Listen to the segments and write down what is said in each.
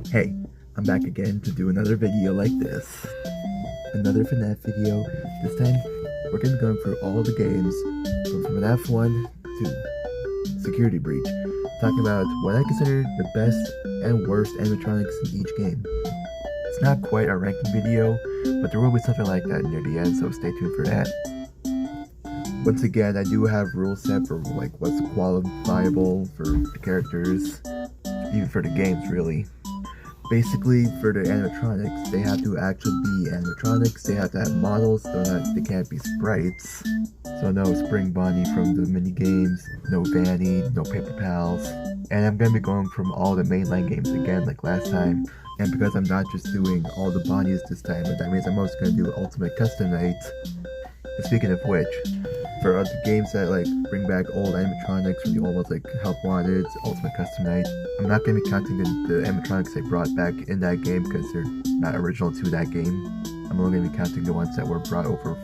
Hey, I'm back again to do another video like this. Another Fnaf video. This time, we're going to be going through all the games from Fnaf 1 to Security Breach, talking about what I consider the best and worst animatronics in each game. It's not quite a ranking video, but there will be something like that near the end, so stay tuned for that. Once again, I do have rules set for like what's qualifiable for the characters, even for the games really. Basically, for the animatronics, they have to actually be animatronics, they have to have models, they can't be sprites. So no Spring Bonnie from the mini games, no Vanny, no Paper Pals. And I'm going to be going from all the mainline games again like last time. And because I'm not just doing all the Bonnies this time, but that means I'm also going to do Ultimate Custom Night. And speaking of which, for other games that like bring back old animatronics from the almost like Help Wanted, Ultimate Custom Night, I'm not going to be counting the animatronics they brought back in that game because they're not original to that game. I'm only going to be counting the ones that were brought over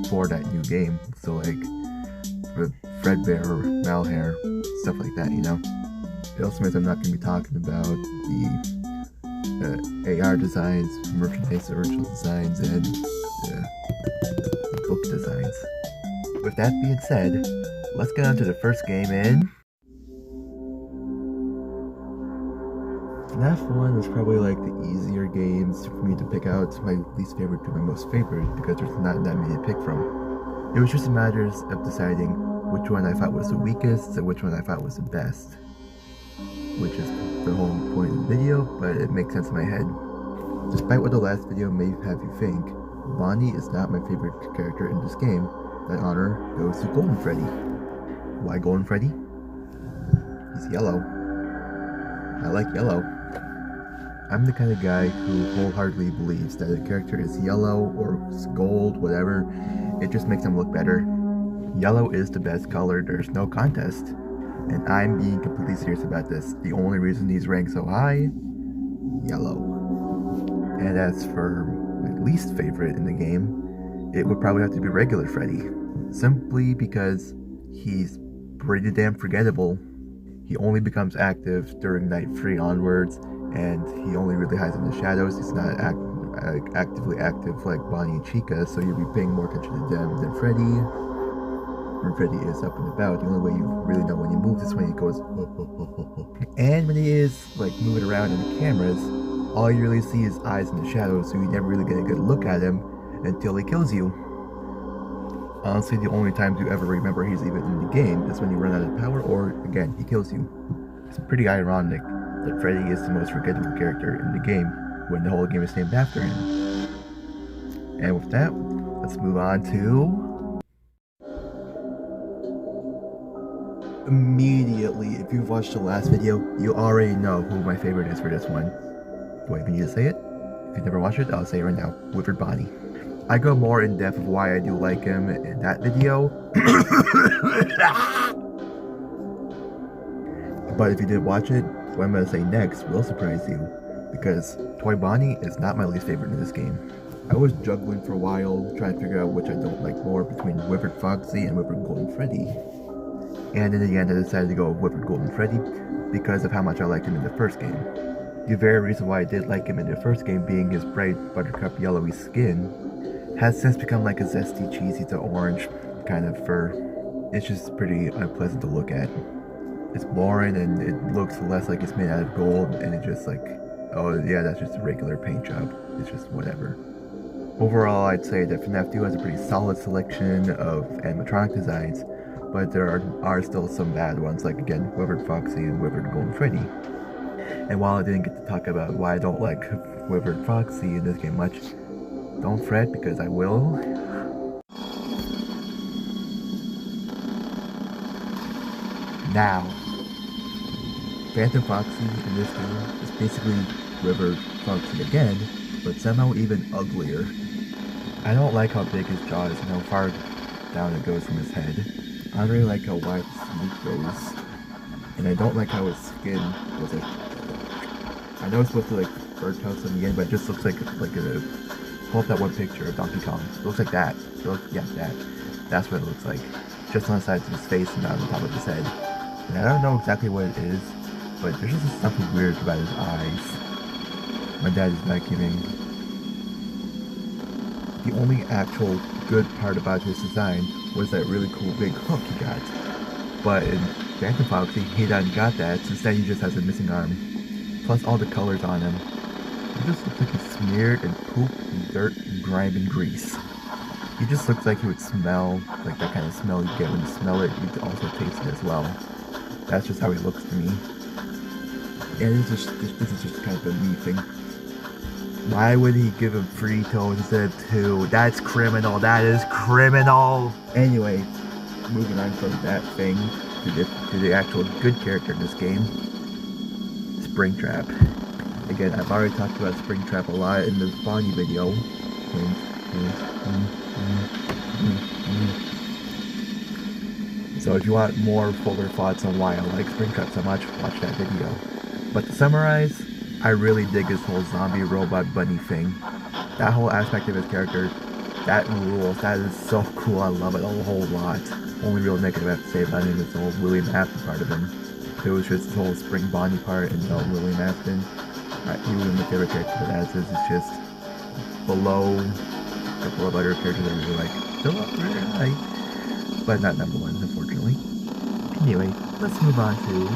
for that new game. So like Fredbear or Malhair, stuff like that, you know. It also means I'm not going to be talking about the AR designs, merchandise original designs, and book designs. With that being said, let's get on to the first game in Fnaf 1 was probably like the easier games for me to pick out my least favorite to my most favorite because there's not that many to pick from. It was just a matter of deciding which one I thought was the weakest and which one I thought was the best. Which is the whole point of the video, but it makes sense in my head. Despite what the last video may have you think, Bonnie is not my favorite character in this game. That honor goes to Golden Freddy. Why Golden Freddy? He's yellow. I like yellow. I'm the kind of guy who wholeheartedly believes that a character is yellow or gold, whatever, it just makes them look better. Yellow is the best color, there's no contest. And I'm being completely serious about this. The only reason these rank so high, yellow. And as for my least favorite in the game, it would probably have to be regular Freddy. Simply because he's pretty damn forgettable. He only becomes active during night 3 onwards, and he only really hides in the shadows. He's not actively active like Bonnie and Chica, so you'll be paying more attention to them than Freddy. When Freddy is up and about, the only way you really know when he moves is when he goes and when he is like moving around in the cameras, all you really see is eyes in the shadows, so you never really get a good look at him until he kills you. Honestly, the only times you ever remember he's even in the game is when you run out of power or, again, he kills you. It's pretty ironic that Freddy is the most forgettable character in the game when the whole game is named after him. And with that, let's move on to... Immediately, if you've watched the last video, you already know who my favorite is for this one. Do I even need to say it? If you never watched it, I'll say it right now. Withered Bonnie. I go more in depth of why I do like him in that video. But if you did watch it, what I'm going to say next will surprise you. Because Toy Bonnie is not my least favorite in this game. I was juggling for a while, trying to figure out which I don't like more between Withered Foxy and Withered Golden Freddy. And in the end, I decided to go with Withered Golden Freddy because of how much I liked him in the first game. The very reason why I did like him in the first game being his bright buttercup yellowy skin has since become like a zesty, cheesy to orange kind of fur. It's just pretty unpleasant to look at. It's boring and it looks less like it's made out of gold, and it just like, oh yeah, that's just a regular paint job. It's just whatever. Overall, I'd say that Fnaf 2 has a pretty solid selection of animatronic designs, but there are still some bad ones, like again, Withered Foxy and Withered Golden Freddy. And while I didn't get to talk about why I don't like Withered Foxy in this game much, don't fret, because I will. Now, Phantom Foxy in this game is basically Withered Foxy again, but somehow even uglier. I don't like how big his jaw is and how far down it goes from his head. I don't really like how wide his snoot goes. And I don't like how his skin was like... I know it's supposed to like bird toast on the end, but it just looks like a... Pull up that one picture of Donkey Kong. It looks like that. Yeah, that. That's what it looks like. Just on the sides of his face and not on the top of his head. And I don't know exactly what it is, but there's just something weird about his eyes. My dad is vacuuming. The only actual good part about his design was that really cool big hook he got. But in Phantom Foxy, he hadn't got that, so instead he just has a missing arm. Plus all the colors on him. He just looks like he's smeared in poop and dirt and grime and grease. He just looks like he would smell like that kind of smell you get when you smell it. You also taste it as well. That's just how he looks to me. And this is just kind of a me thing. Why would he give him 3 toes instead of 2? That's criminal. That is criminal. Anyway, moving on from that thing to the actual good character in this game, Springtrap. Again, I've already talked about Springtrap a lot in the Bonnie video. So if you want more fuller thoughts on why I like Springtrap so much, watch that video. But to summarize, I really dig this whole zombie robot bunny thing. That whole aspect of his character, that rules. That is so cool. I love it a whole lot. Only real negative I have to say about him is the whole William Afton part of him. It was just the whole Spring Bonnie part and the William Afton. He was my favorite character, but as is, it's just below a couple of other characters that I really like. Still up very high, but not number 1, unfortunately. Anyway, let's move on to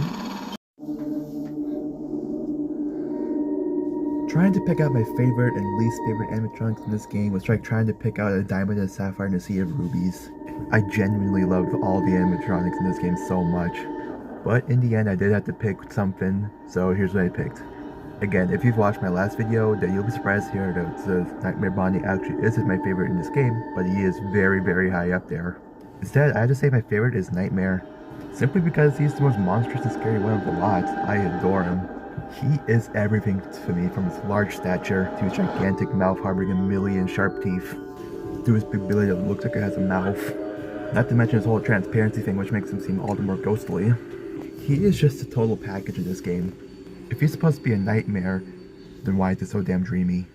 trying to pick out my favorite and least favorite animatronics in this game was like trying to pick out a diamond and a sapphire in a sea of rubies. I genuinely loved all the animatronics in this game so much, but in the end I did have to pick something, so here's what I picked. Again, if you've watched my last video, then you'll be surprised to hear that the Nightmare Bonnie actually isn't my favorite in this game, but he is very, very high up there. Instead, I have to say my favorite is Nightmare, simply because he's the most monstrous and scary one of the lot. I adore him. He is everything to me, from his large stature to his gigantic mouth harboring a million sharp teeth, to his big belly that looks like it has a mouth. Not to mention his whole transparency thing, which makes him seem all the more ghostly. He is just a total package in this game. If he's supposed to be a nightmare, then why is it so damn dreamy?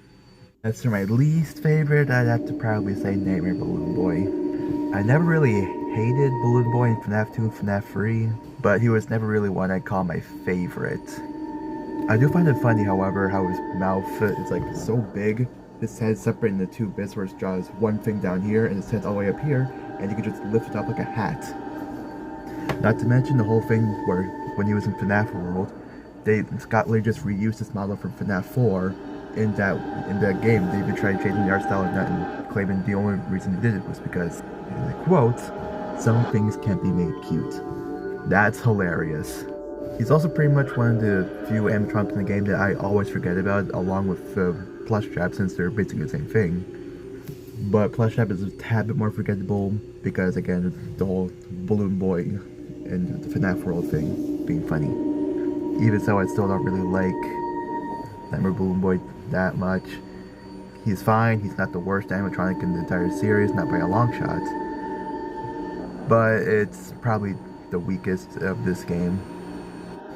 As for my least favorite, I'd have to probably say Nightmare Balloon Boy. I never really hated Balloon Boy in Fnaf 2 and Fnaf 3, but he was never really one I'd call my favorite. I do find it funny, however, how his mouth is like so big, his head separated into 2 bits where his jaw is one thing down here and his head's all the way up here, and you can just lift it up like a hat. Not to mention the whole thing where when he was in FNAF World, Scott Lee just reused this model from FNAF 4 in that game. They even tried changing the art style of that and claiming the only reason they did it was because, in the quote, some things can't be made cute. That's hilarious. He's also pretty much one of the few animatronics in the game that I always forget about, along with Plushtrap, since they're basically the same thing. But Plushtrap is a tad bit more forgettable because, again, the whole Balloon Boy and the FNAF World thing being funny. Even so, I still don't really like Nightmare Balloon Boy that much. He's fine, he's not the worst animatronic in the entire series, not by a long shot. But it's probably the weakest of this game.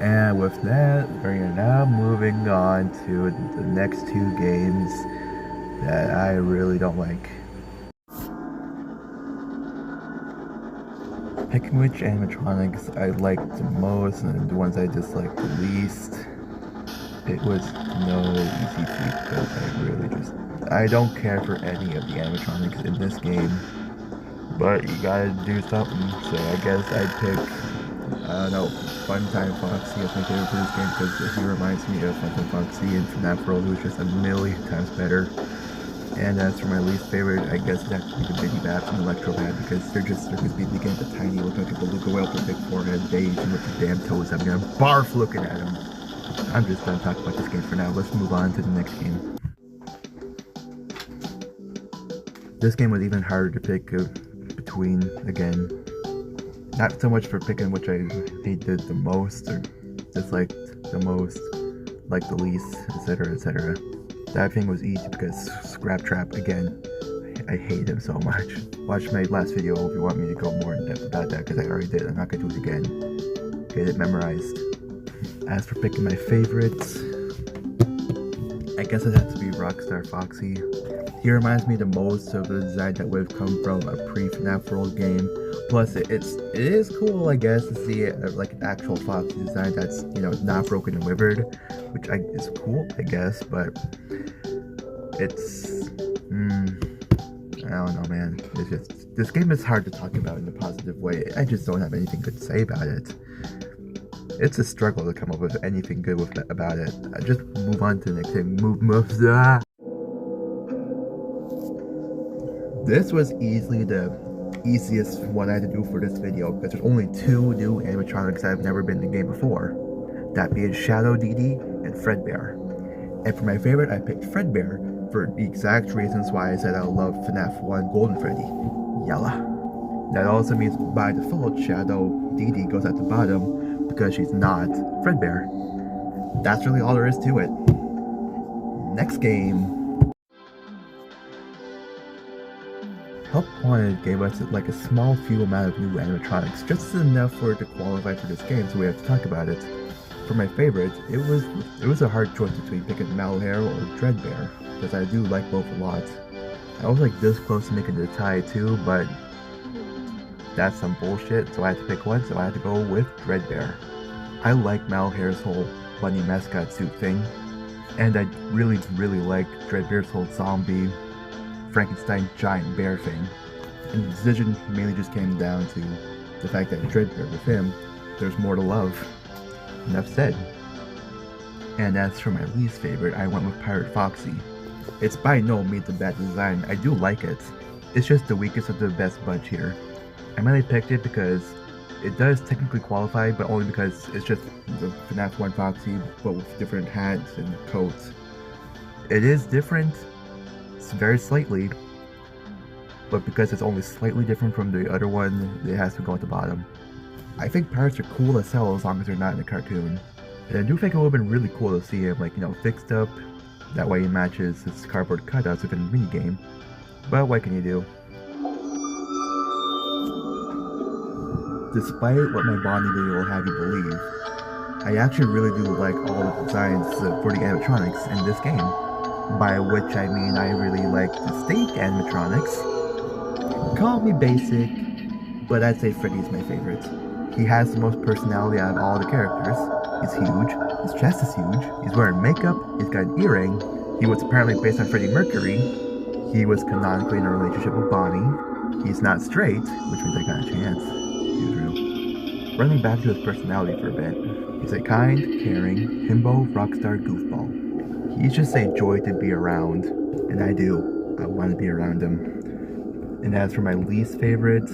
And with that, we're now moving on to the next 2 games that I really don't like. Picking which animatronics I liked the most and the ones I disliked the least, it was no easy feat because I don't care for any of the animatronics in this game, but you gotta do something, so I guess I'd pick, I don't know, Funtime Foxy as my favorite for this game because he reminds me of Funtime Foxy and FNAF World, who's just a million times better. And as for my least favorite, I guess it'd have to be the Baby Bats and Electro Bat because they're just basically getting the tiny, look like a beluga whale with a big forehead, beige, and with the damn toes. I'm gonna barf looking at them. I'm just done talking about this game for now. Let's move on to the next game. This game was even harder to pick between, again, not so much for picking which I hated the most or disliked the most, like the least, etc., etc. That thing was easy because Scraptrap, again, I hate him so much. Watch my last video if you want me to go more in depth about that because I already did. I'm not going to do it again. Get it memorized. As for picking my favorites, I guess it has to be Rockstar Foxy. He reminds me the most of the design that would have come from a pre-FNAF World game. Plus, it is cool, I guess, to see like an actual Foxy design that's, you know, not broken and withered. which is cool, I guess, but it's, I don't know, man. It's just, this game is hard to talk about in a positive way. I just don't have anything good to say about it. It's a struggle to come up with anything good about it. I just move on to the next thing. This was easily the easiest one I had to do for this video because there's only 2 new animatronics that have never been in the game before. That being Shadow Dee and Fredbear. And for my favorite, I picked Fredbear for the exact reasons why I said I love Fnaf 1 Golden Freddy. Yalla. That also means by default, Shadow Dee goes at the bottom because she's not Fredbear. That's really all there is to it. Next game. Help Wanted gave us like a small few amount of new animatronics, just enough for it to qualify for this game, so we have to talk about it. For my favorite, it was a hard choice between picking Malhair or Dreadbear, because I do like both a lot. I was like this close to making the tie too, but that's some bullshit, so I had to pick one, so I had to go with Dreadbear. I like Malhair's whole bunny mascot suit thing, and I really like Dreadbear's whole zombie Frankenstein giant bear thing. And the decision mainly just came down to the fact that Dreadbear, with him, there's more to love. Enough said. And as for my least favorite, I went with Pirate Foxy. It's by no means a bad design, I do like it. It's just the weakest of the best bunch here. I mainly picked it because it does technically qualify, but only because it's just the FNAF 1 Foxy, but with different hats and coats. It is different, very slightly, but because it's only slightly different from the other one, it has to go at the bottom. I think pirates are cool as hell as long as they're not in a cartoon. And I do think it would have been really cool to see him, like, fixed up. That way he matches his cardboard cutouts within the minigame. But what can you do? Despite what my bonding video will have you believe, I actually really do like all the designs for the animatronics in this game. By which I mean I really like the stage animatronics. Call me basic, but I'd say Freddy's my favorite. He has the most personality out of all the characters. He's huge, his chest is huge, he's wearing makeup, he's got an earring, he was apparently based on Freddie Mercury, he was canonically in a relationship with Bonnie, he's not straight, which means I got a chance. He was real. Running back to his personality for a bit, he's a kind, caring, himbo, rockstar goofball. He's just a joy to be around, and I want to be around him. And as for my least favorite,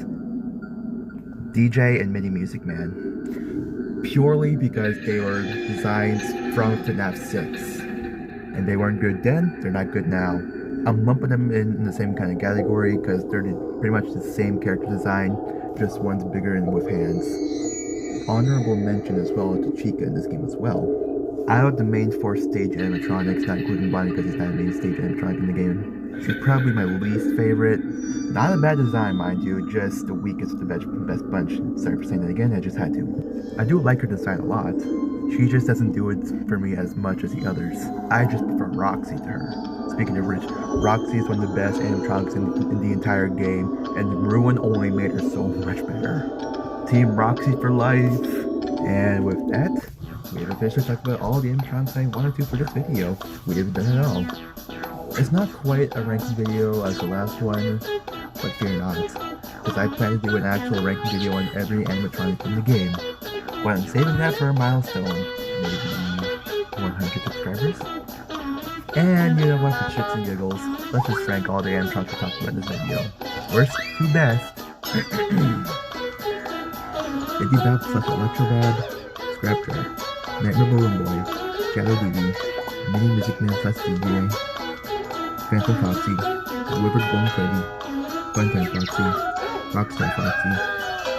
DJ and Mini Music Man. Purely because they were designs from FNAF 6. And they weren't good then, they're not good now. I'm lumping them in the same kind of category because they're pretty much the same character design, just one's bigger and with hands. Honorable mention as well to Chica in this game as well. Out of the main 4 stage animatronics, not including Bonnie because he's not a main stage animatronic in the game, she's probably my least favorite. Not a bad design, mind you, just the weakest of the best bunch. Sorry for saying that again, I just had to. I do like her design a lot. She just doesn't do it for me as much as the others. I just prefer Roxy to her. Speaking of which, Roxy is one of the best animatronics in the entire game, and Ruin only made her so much better. Team Roxy for life! And with that, we have officially talked about all the animatronics I wanted to for this video. We haven't done it all. It's not quite a ranking video as the last one, but fear not, because I plan to do an actual ranking video on every animatronic in the game. But I'm saving that for a milestone, maybe 100 subscribers. And you know what, for shits and giggles, let's just rank all the animatronics we talked about in this video. Worst to best. Iggy Bab / Electrobab, Scrap Trap, Nightmare Balloon Boy, Shadow Dee, Mini Music Man / DJ, Phantom Foxy, Withered Bone Freddy, Funtime Foxy, Rockstar Foxy,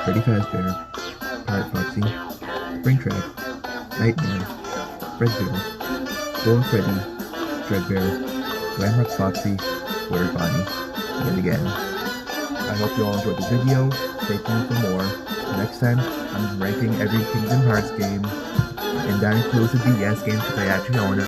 Freddy Fazbear, Pirate Foxy, Springtrap, Nightmare, Fredbear, Golden Freddy, Dreadbear, Glamrock Foxy, Weird Bonnie, and again. I hope you all enjoyed the video. Stay tuned for more. Next time, I'm ranking every Kingdom Hearts game, and that includes the DS games because I actually own it.